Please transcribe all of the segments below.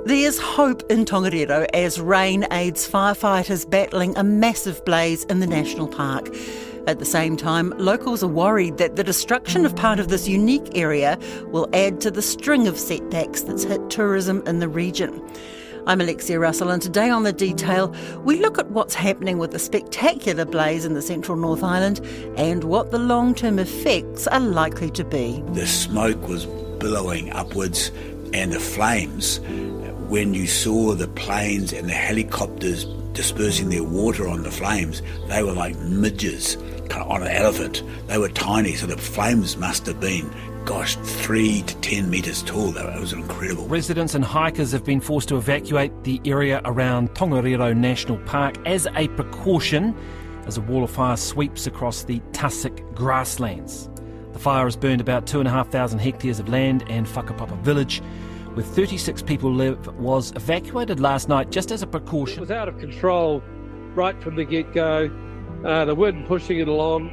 There's hope in Tongariro as rain aids firefighters battling a massive blaze in the national park. At the same time, locals are worried that the destruction of part of this unique area will add to the string of setbacks that's hit tourism in the region. I'm Alexia Russell, and today on The Detail, we look at what's happening with the spectacular blaze in the central North Island and what the long-term effects are likely to be. The smoke was billowing upwards, and the flames, when you saw the planes and the helicopters dispersing their water on the flames, they were like midges kind of on an elephant. They were tiny, so the flames must have been 3 to 10 metres tall. It was incredible. Residents and hikers have been forced to evacuate the area around Tongariro National Park as a precaution as a wall of fire sweeps across the tussock grasslands. The fire has burned about 2,500 hectares of land, and Whakapapa village, where 36 people live, was evacuated last night just as a precaution. It was out of control right from the get-go. The wind pushing it along.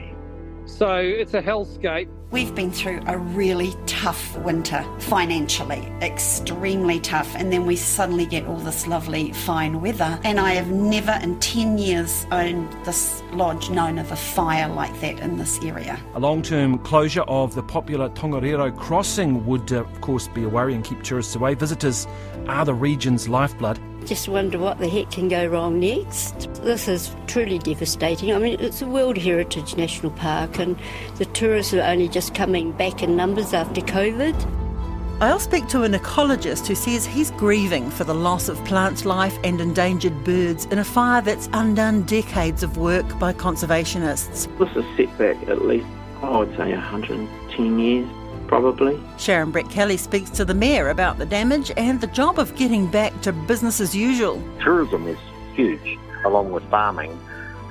So it's a hellscape. We've been through a really tough winter, financially, extremely tough, and then we suddenly get all this lovely fine weather. And I have never in 10 years owned this lodge known of a fire like that in this area. A long-term closure of the popular Tongariro crossing would, of course, be a worry and keep tourists away. Visitors are the region's lifeblood. Just wonder what the heck can go wrong next. This is truly devastating. I mean, it's a World Heritage National Park, and the tourists are only just coming back in numbers after COVID. I'll speak to an ecologist who says he's grieving for the loss of plant life and endangered birds in a fire that's undone decades of work by conservationists. This is set back at least, I would say, 110 years. Probably. Sharon Brett-Kelly speaks to the Mayor about the damage and the job of getting back to business as usual. Tourism is huge, along with farming,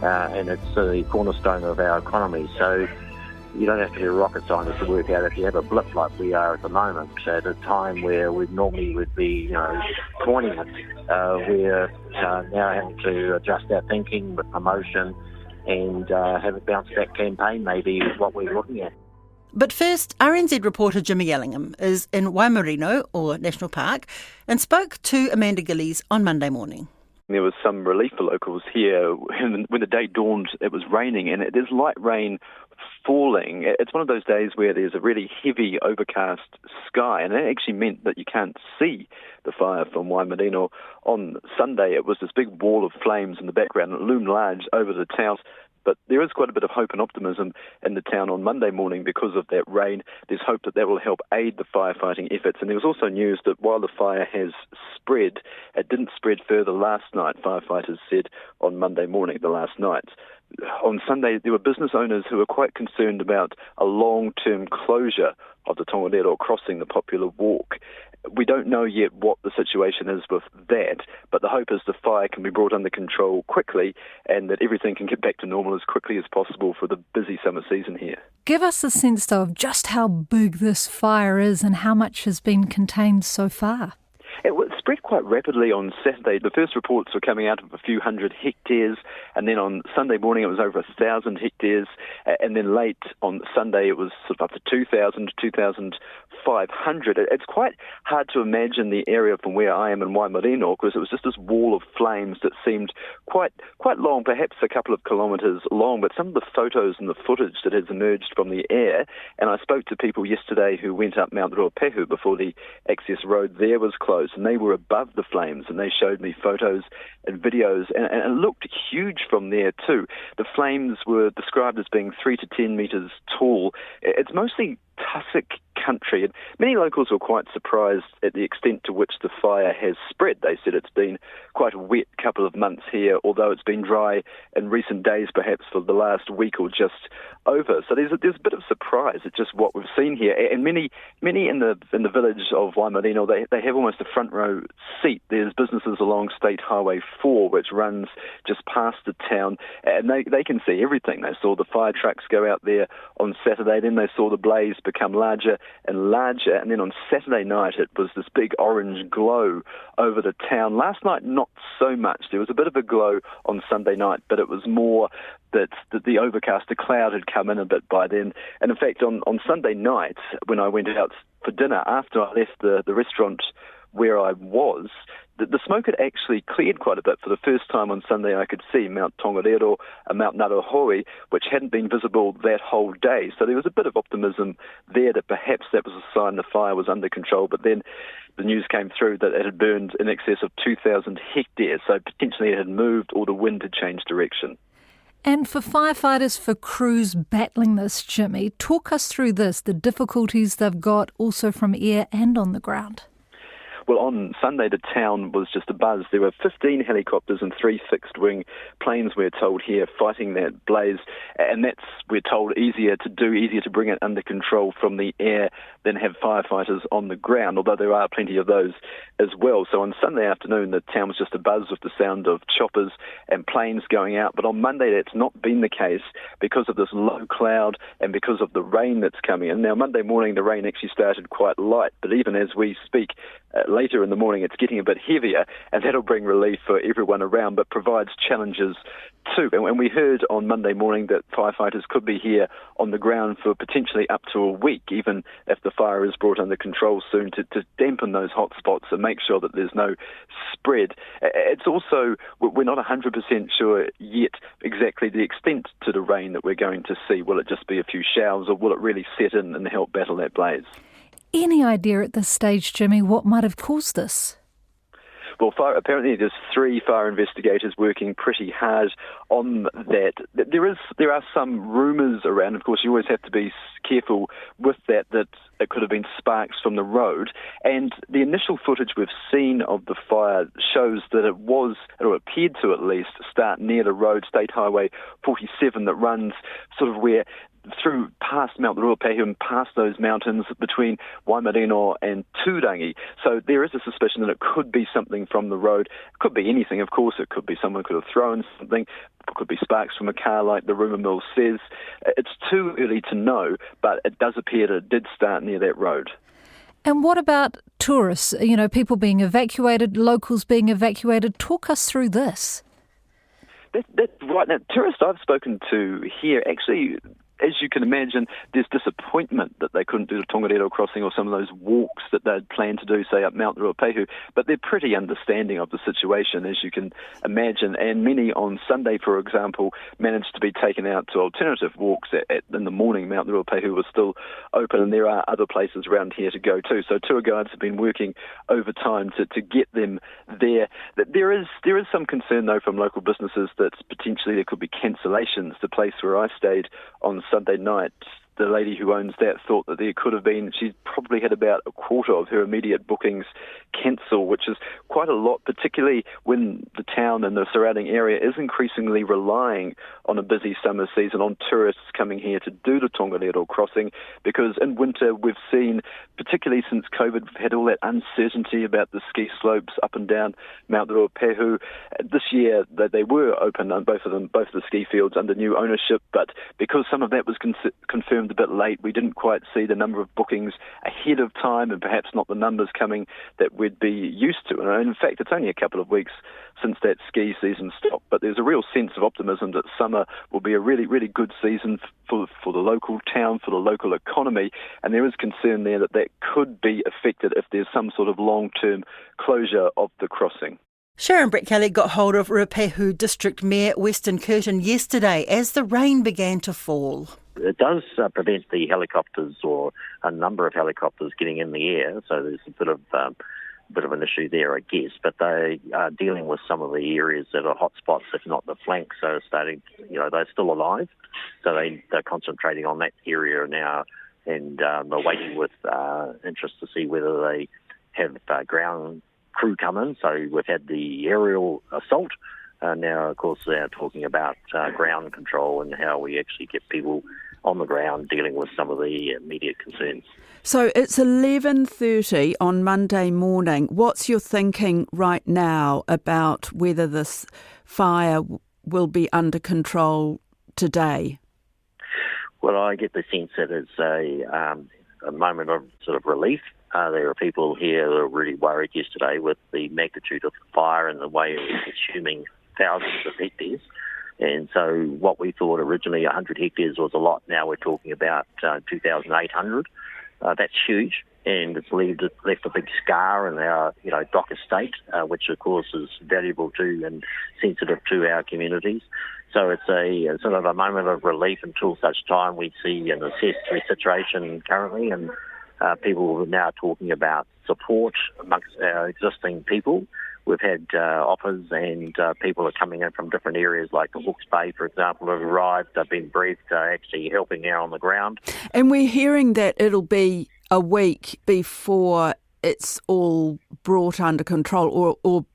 and it's the cornerstone of our economy. So you don't have to be a rocket scientist to work out if you have a blip like we are at the moment, at a time where we normally would be, coining it. We're now having to adjust our thinking with promotion and have a bounce-back campaign maybe is what we're looking at. But first, RNZ reporter Jimmy Ellingham is in Waimarino, or National Park, and spoke to Amanda Gillies on Monday morning. There was some relief for locals here. When the day dawned, it was raining, and it is light rain falling. It's one of those days where there's a really heavy overcast sky, and it actually meant that you can't see the fire from Waimarino. On Sunday, it was this big wall of flames in the background, and it loomed large over the town. But there is quite a bit of hope and optimism in the town on Monday morning because of that rain. There's hope that will help aid the firefighting efforts. And there was also news that while the fire has spread, it didn't spread further last night, firefighters said on Monday morning, the last night. On Sunday, there were business owners who were quite concerned about a long-term closure of the Tongariro crossing, the popular walk. We don't know yet what the situation is with that, but the hope is the fire can be brought under control quickly and that everything can get back to normal as quickly as possible for the busy summer season here. Give us a sense, though, of just how big this fire is and how much has been contained so far. It spread quite rapidly on Saturday. The first reports were coming out of a few hundred hectares, and then on Sunday morning it was over 1,000 hectares, and then late on Sunday it was sort of up to 2,000 to 2,500. It's quite hard to imagine the area from where I am in Waimarino, because it was just this wall of flames that seemed quite long, perhaps a couple of kilometres long, but some of the photos and the footage that has emerged from the air, and I spoke to people yesterday who went up Mount Ruapehu before the access road there was closed, and they were above the flames, and they showed me photos and videos, and it looked huge from there too. The flames were described as being 3 to 10 metres tall. It's mostly tussock country, and many locals were quite surprised at the extent to which the fire has spread. They said it's been quite a wet couple of months here, although it's been dry in recent days, perhaps for the last week or just over. So there's a bit of surprise at just what we've seen here, and many in the village of Waimarino, they have almost a front row seat. There's businesses along State Highway 4, which runs just past the town, and they can see everything. They saw the fire trucks go out there on Saturday, then they saw the blaze become larger and larger, and then on Saturday night it was this big orange glow over the town. Last night not so much. There was a bit of a glow on Sunday night, but it was more that the overcast, the cloud had come in a bit by then. And in fact on Sunday night when I went out for dinner, after I left the restaurant where I was, the smoke had actually cleared quite a bit. For the first time on Sunday, I could see Mount Tongariro and Mount Ngātahoe, which hadn't been visible that whole day. So there was a bit of optimism there that perhaps that was a sign the fire was under control. But then the news came through that it had burned in excess of 2,000 hectares. So potentially it had moved or the wind had changed direction. And for firefighters, for crews battling this, Jimmy, talk us through this, the difficulties they've got also from air and on the ground. Well, on Sunday, the town was just abuzz. There were 15 helicopters and 3 fixed-wing planes, we're told here, fighting that blaze. And that's, we're told, easier to bring it under control from the air than have firefighters on the ground, although there are plenty of those as well. So on Sunday afternoon, the town was just abuzz with the sound of choppers and planes going out. But on Monday, that's not been the case because of this low cloud and because of the rain that's coming in. Now, Monday morning, the rain actually started quite light, but even as we speak, later in the morning, it's getting a bit heavier, and that'll bring relief for everyone around, but provides challenges too. And we heard on Monday morning that firefighters could be here on the ground for potentially up to a week, even if the fire is brought under control soon, to dampen those hot spots and make sure that there's no spread. It's also, we're not 100% sure yet exactly the extent to the rain that we're going to see. Will it just be a few showers, or will it really set in and help battle that blaze? Any idea at this stage, Jimmy, what might have caused this? Well, apparently there's 3 fire investigators working pretty hard on that. There are some rumours around. Of course, you always have to be careful with that it could have been sparks from the road. And the initial footage we've seen of the fire shows that it appeared to at least start near the road, State Highway 47, that runs sort of through past Mount Ruapehu and past those mountains between Waimarino and Tūrangi. So there is a suspicion that it could be something from the road. It could be anything, of course. It could be someone could have thrown something. It could be sparks from a car, like the rumour mill says. It's too early to know, but it does appear that it did start near that road. And what about tourists? You know, people being evacuated, locals being evacuated. Talk us through this. That's right. Now, tourists I've spoken to here actually, as you can imagine, there's disappointment that they couldn't do the Tongariro crossing or some of those walks that they'd planned to do, say, up Mount Ruapehu, but they're pretty understanding of the situation, as you can imagine, and many on Sunday, for example, managed to be taken out to alternative walks in the morning. Mount Ruapehu was still open, and there are other places around here to go to, so tour guides have been working overtime to get them there. There is some concern, though, from local businesses that potentially there could be cancellations. The place where I stayed on Sunday night, the lady who owns that thought that there could have been, she probably had about a quarter of her immediate bookings cancel, which is quite a lot, particularly when the town and the surrounding area is increasingly relying on a busy summer season, on tourists coming here to do the Tongariro crossing, because in winter we've seen, particularly since COVID, we've had all that uncertainty about the ski slopes up and down Mount Ruapehu. This year they were open, both the ski fields under new ownership, but because some of that was confirmed a bit late, we didn't quite see the number of bookings ahead of time, and perhaps not the numbers coming that we'd be used to. And in fact, it's only a couple of weeks since that ski season stopped, but there's a real sense of optimism that summer will be a really, really good season for the local town, for the local economy, and there is concern there that could be affected if there's some sort of long-term closure of the crossing. Sharon Brett Kelly got hold of Ruapehu District Mayor Weston Kirton yesterday as the rain began to fall. It does prevent the helicopters, or a number of helicopters, getting in the air, so there's a bit of an issue there, I guess. But they are dealing with some of the areas that are hot spots, if not the flanks. So they're still alive. So they're concentrating on that area now, and they're waiting with interest to see whether they have ground crew come in. So we've had the aerial assault. Now, of course, they're talking about ground control and how we actually get people on the ground dealing with some of the immediate concerns. So it's 11:30 on Monday morning. What's your thinking right now about whether this fire will be under control today? Well, I get the sense that it's a moment of sort of relief. There are people here that are really worried yesterday with the magnitude of the fire and the way it was consuming thousands of hectares. And so what we thought originally 100 hectares was a lot, now we're talking about 2,800. That's huge. and it's left a big scar in our, dock estate, which of course is valuable to and sensitive to our communities. So it's a sort of a moment of relief until such time we see and assess the situation currently, and people are now talking about support amongst our existing people. We've had offers, and people are coming in from different areas, like the Hawke's Bay, for example, have arrived. They've been briefed, actually helping now on the ground. And we're hearing that it'll be a week before it's all brought under control, or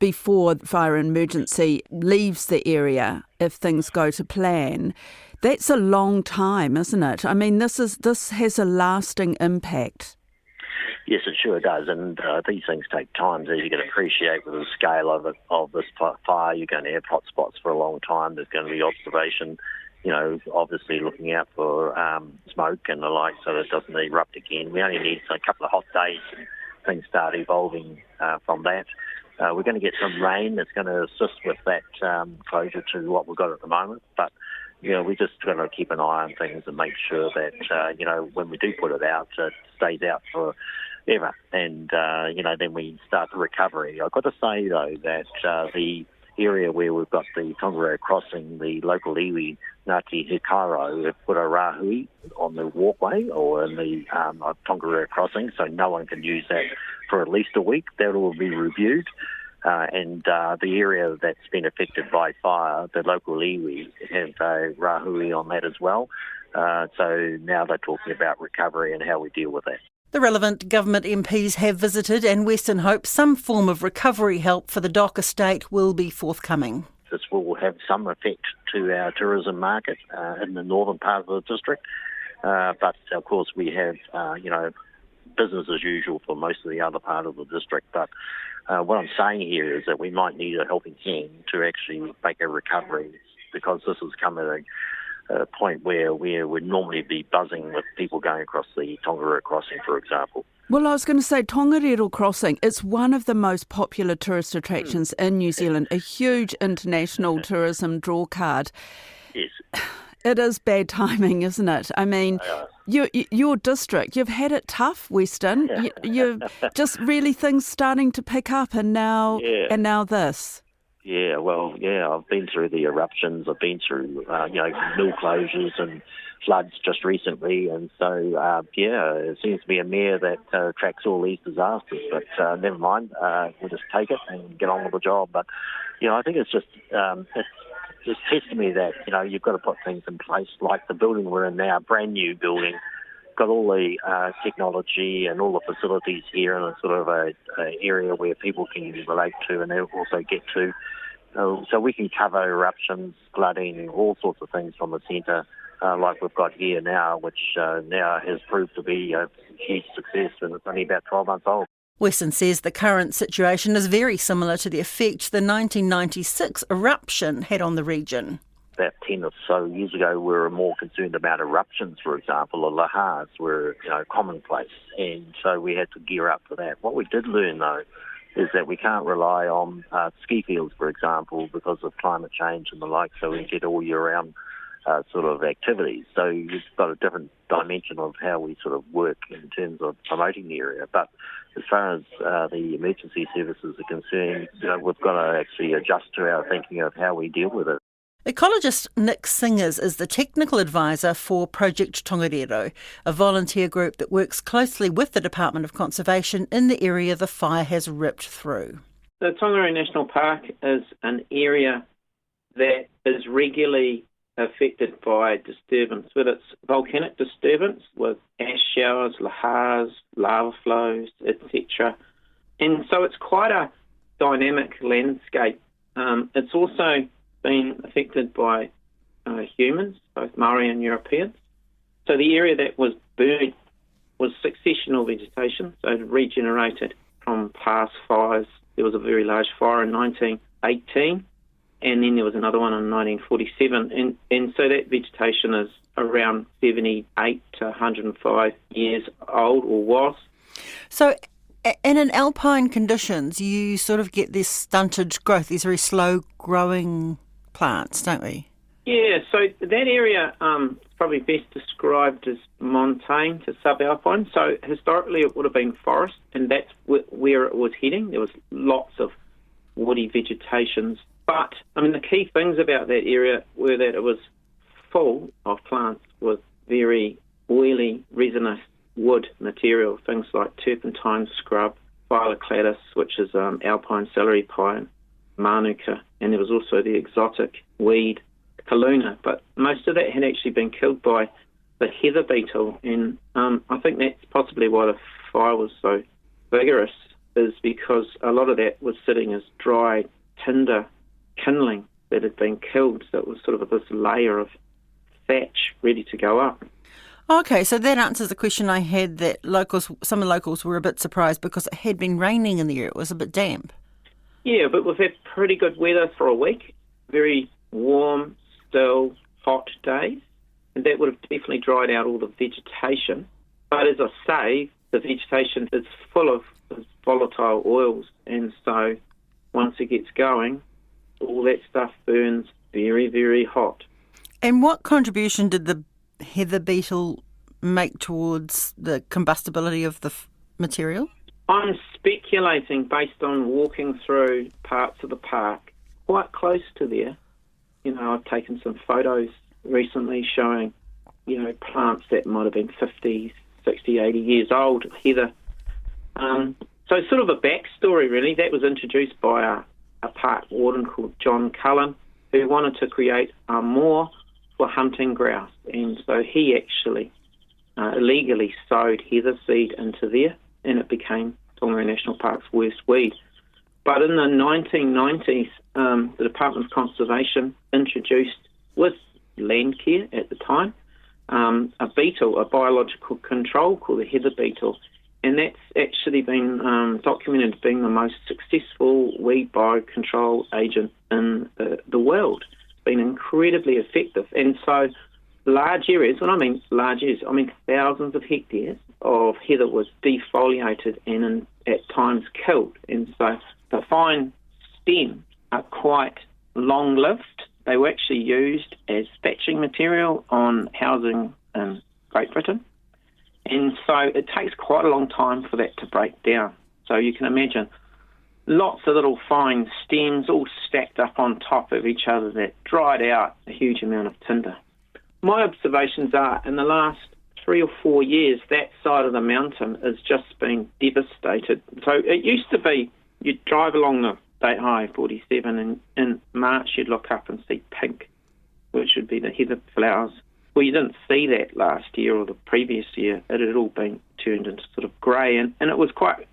before fire emergency leaves the area, if things go to plan. That's a long time, isn't it? I mean, this has a lasting impact. Yes, it sure does, and these things take time, as you can appreciate with the scale of this fire. You're going to have hot spots for a long time. There's going to be observation, obviously looking out for smoke and the like, so that it doesn't erupt again. We only need a couple of hot days, and things start evolving from that. We're going to get some rain that's going to assist with that closure to what we've got at the moment, but we just got to keep an eye on things and make sure that, when we do put it out, it stays out forever. And, then we start the recovery. I've got to say, though, that the area where we've got the Tongariro crossing, the local iwi, Ngāti Hikairo, have put a rahui on the walkway or in the Tongariro crossing, so no one can use that for at least a week. That will be reviewed. And the area that's been affected by fire, the local iwi, have a rahui on that as well. So now they're talking about recovery and how we deal with that. The relevant government MPs have visited, and Weston hopes some form of recovery help for the dock estate will be forthcoming. This will have some effect to our tourism market in the northern part of the district. But, of course, we have, business as usual for most of the other part of the district. But what I'm saying here is that we might need a helping hand to actually make a recovery, because this has come at a point where we would normally be buzzing with people going across the Tongariro crossing, for example. Well, I was going to say, Tongariro crossing, it's one of the most popular tourist attractions in New Zealand, a huge international tourism draw card. Yes. It is bad timing, isn't it? I mean, your district, you've had it tough, Weston. You're just really things starting to pick up, and now this. Yeah, well, I've been through the eruptions. I've been through, mill closures and floods just recently. And so, it seems to be a mare that attracts all these disasters. But never mind, we'll just take it and get on with the job. But, I think it's just it says to me that, you've got to put things in place, like the building we're in now, brand new building, got all the technology and all the facilities here, and it's sort of a area where people can relate to and also get to. So we can cover eruptions, flooding, all sorts of things from the centre, like we've got here now, which now has proved to be a huge success, and it's only about 12 months old. Weston says the current situation is very similar to the effect the 1996 eruption had on the region. About 10 or so years ago, we were more concerned about eruptions, for example, or lahars were, commonplace, and so we had to gear up for that. What we did learn, though, is that we can't rely on ski fields, for example, because of climate change and the like, so we get all year-round sort of activities. So you've got a different dimension of how we sort of work in terms of promoting the area. But as far as the emergency services are concerned, we've got to actually adjust to our thinking of how we deal with it. Ecologist Nick Singers is the technical advisor for Project Tongariro, a volunteer group that works closely with the Department of Conservation in the area the fire has ripped through. The Tongariro National Park is an area that is regularly affected by disturbance, whether it's volcanic disturbance with ash showers, lahars, lava flows, etc. And so it's quite a dynamic landscape. It's also been affected by humans, both Maori and Europeans. So the area that was burnt was successional vegetation, so it regenerated from past fires. There was a very large fire in 1918, and then there was another one in 1947. And so that vegetation is around 78 to 105 years old, or was. So and in alpine conditions, you sort of get this stunted growth, these very slow-growing plants, don't we? Yeah, so that area is probably best described as montane to subalpine. So historically it would have been forest, and that's where it was heading. There was lots of woody vegetations. But, I mean, the key things about that area were that it was full of plants with very oily, resinous wood material, things like turpentine scrub, phyllocladus, which is alpine celery pine, manuka, and there was also the exotic weed, Kaluna, but most of that had actually been killed by the heather beetle, and I think that's possibly why the fire was so vigorous, is because a lot of that was sitting as dry tinder kindling that had been killed, so it was sort of this layer of thatch ready to go up. Okay, so that answers the question I had, that some locals were a bit surprised because it had been raining in the area. It was a bit damp. Yeah, but we've had pretty good weather for a week, very warm, still, hot days, and that would have definitely dried out all the vegetation. But as I say, the vegetation is full of volatile oils, and so once it gets going, all that stuff burns very, very hot. And what contribution did the heather beetle make towards the combustibility of the material? I'm speculating based on walking through parts of the park quite close to there. You know, I've taken some photos recently showing, plants that might have been 50, 60, 80 years old, heather. So sort of a backstory, really. That was introduced by a park warden called John Cullen, who wanted to create a moor for hunting grouse. And so he actually illegally sowed heather seed into there, and it became Tongariro National Park's worst weed. But in the 1990s, the Department of Conservation introduced, with land care at the time, a beetle, a biological control called the heather beetle, and that's actually been documented as being the most successful weed biocontrol agent in the world. It's been incredibly effective, and so large areas, when I mean large areas, I mean thousands of hectares of heather was defoliated and at times killed, and so the fine stems are quite long-lived. They were actually used as thatching material on housing in Great Britain. And so it takes quite a long time for that to break down. So you can imagine lots of little fine stems all stacked up on top of each other that dried out a huge amount of tinder. My observations are, in the last 3 or 4 years, that side of the mountain has just been devastated. So it used to be, you'd drive along the State Highway 47 and in March you'd look up and see pink, which would be the heather flowers. Well, you didn't see that last year or the previous year. It had all been turned into sort of grey, and it was quite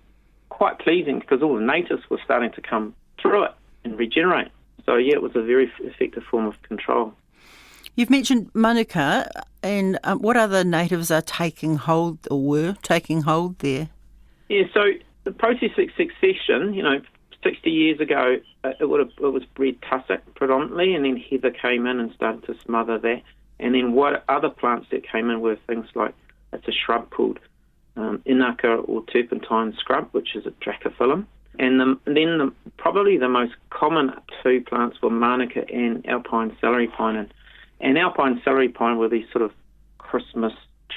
pleasing because all the natives were starting to come through it and regenerate. So, yeah, it was a very effective form of control. You've mentioned manuka, and what other natives are taking hold or were taking hold there? Yeah, so the process of succession, 60 years ago, it was bred tussock predominantly, and then heather came in and started to smother that. And then what other plants that came in were things like, it's a shrub called inaka or turpentine scrub, which is a dracophyllum. And then probably the most common two plants were manuka and alpine celery pine. And alpine celery pine were these sort of Christmas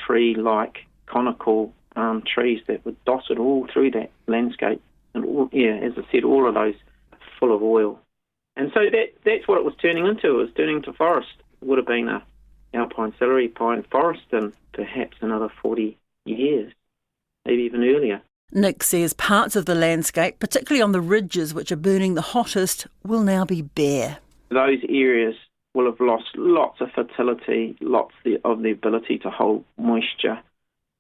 tree-like conical trees that were dotted all through that landscape. And as I said, all of those full of oil. And so that's what it was turning into. It was turning into forest. It would have been a alpine celery pine forest in perhaps another 40 years, maybe even earlier. Nick says parts of the landscape, particularly on the ridges which are burning the hottest, will now be bare. Those areas will have lost lots of fertility, lots of the ability to hold moisture,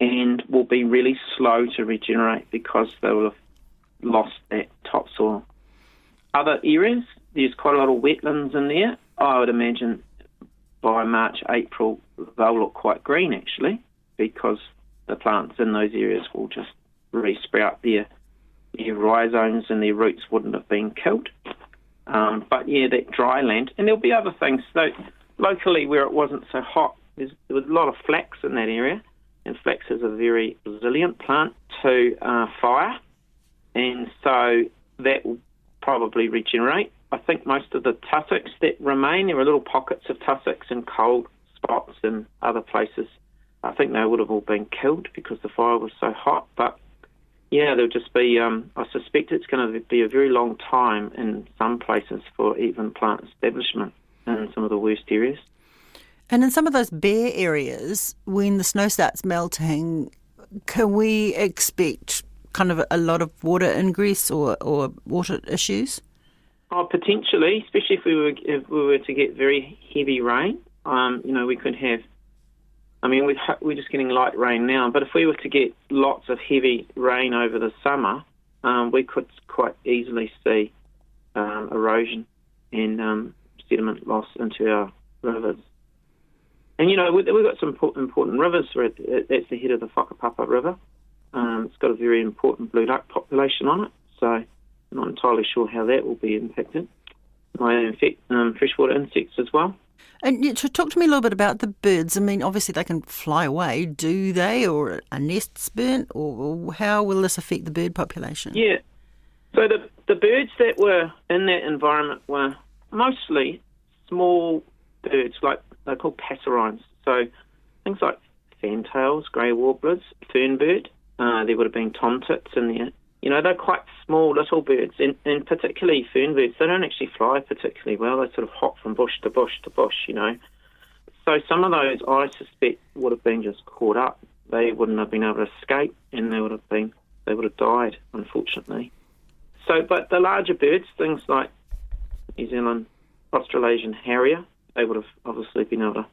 and will be really slow to regenerate because they will have lost that topsoil. Other areas, there's quite a lot of wetlands in there. I would imagine by March, April, they'll look quite green actually, because the plants in those areas will just re-sprout their rhizomes and their roots wouldn't have been killed. But yeah, that dry land, and there'll be other things. So locally where it wasn't so hot, there was a lot of flax in that area, and flax is a very resilient plant to fire, and so that will probably regenerate. I think most of the tussocks that remain, there are little pockets of tussocks and cold spots in other places. I think they would have all been killed because the fire was so hot. But yeah, there'll just be, I suspect it's going to be a very long time in some places for even plant establishment in some of the worst areas. And in some of those bare areas, when the snow starts melting, can we expect kind of a lot of water ingress or water issues? Oh, potentially, especially if we were to get very heavy rain. We could have. I mean, we're just getting light rain now, but if we were to get lots of heavy rain over the summer, we could quite easily see erosion and sediment loss into our rivers. And, we've got some important rivers. That's the head of the Whakapapa River. It's got a very important blue duck population on it, so I'm not entirely sure how that will be impacted. Might infect freshwater insects as well. And talk to me a little bit about the birds. I mean, obviously they can fly away, do they? Or are nests burnt? Or how will this affect the bird population? Yeah. So the birds that were in that environment were mostly small birds, like they're called passerines. So things like fantails, grey warblers, fernbird. There would have been tomtits in there. They're quite small little birds, and particularly fernbirds. They don't actually fly particularly well. They sort of hop from bush to bush to bush, So some of those, I suspect, would have been just caught up. They wouldn't have been able to escape, and they would have died, unfortunately. So, but the larger birds, things like New Zealand Australasian harrier, they would have obviously been able to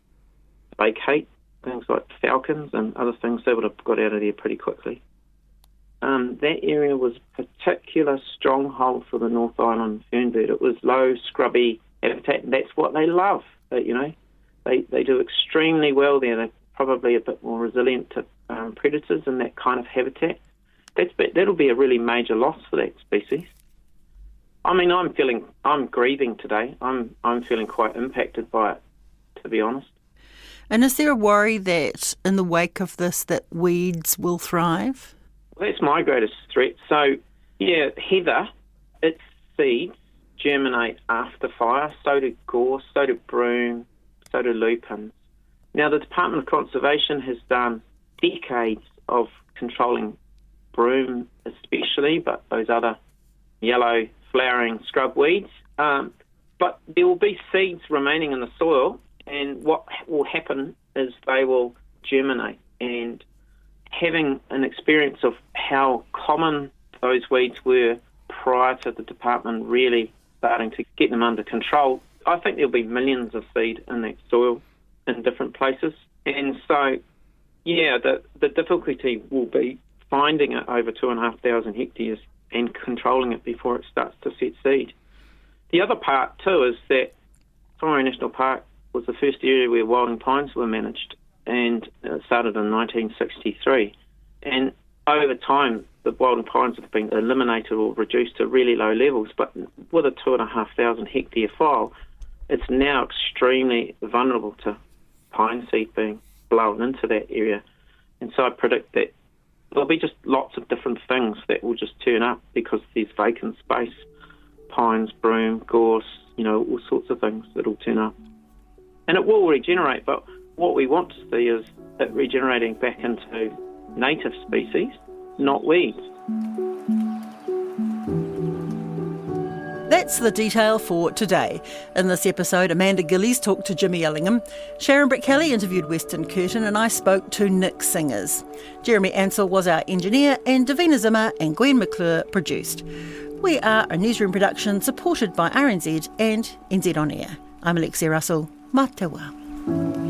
vacate. Things like falcons and other things, they would have got out of there pretty quickly. That area was a particular stronghold for the North Island fernbird. It was low, scrubby habitat, and that's what they love. They do extremely well there. They're probably a bit more resilient to predators in that kind of habitat. That'll be a really major loss for that species. I mean, I'm grieving today. I'm feeling quite impacted by it, to be honest. And is there a worry that in the wake of this that weeds will thrive? That's my greatest threat. So, yeah, heather, its seeds germinate after fire. So do gorse, so do broom, so do lupins. Now, the Department of Conservation has done decades of controlling broom especially, but those other yellow flowering scrub weeds. But there will be seeds remaining in the soil, and what will happen is they will germinate. And having an experience of how common those weeds were prior to the department really starting to get them under control, I think there'll be millions of seed in that soil in different places. And so, yeah, the difficulty will be finding it over 2,500 hectares and controlling it before it starts to set seed. The other part, too, is that Tongariro National Park was the first area where wilding pines were managed, and it started in 1963. And over time, the wilding pines have been eliminated or reduced to really low levels, but with a 2,500 hectare file, it's now extremely vulnerable to pine seed being blown into that area. And so I predict that there'll be just lots of different things that will just turn up because there's vacant space, pines, broom, gorse, all sorts of things that will turn up. And it will regenerate, but what we want to see is it regenerating back into native species, not weeds. That's the detail for today. In this episode, Amanda Gillies talked to Jimmy Ellingham, Sharon Brett-Kelly interviewed Weston Kirton, and I spoke to Nick Singers. Jeremy Ansell was our engineer, and Davina Zimmer and Gwen McClure produced. We are a newsroom production supported by RNZ and NZ On Air. I'm Alexia Russell. Mā te wā.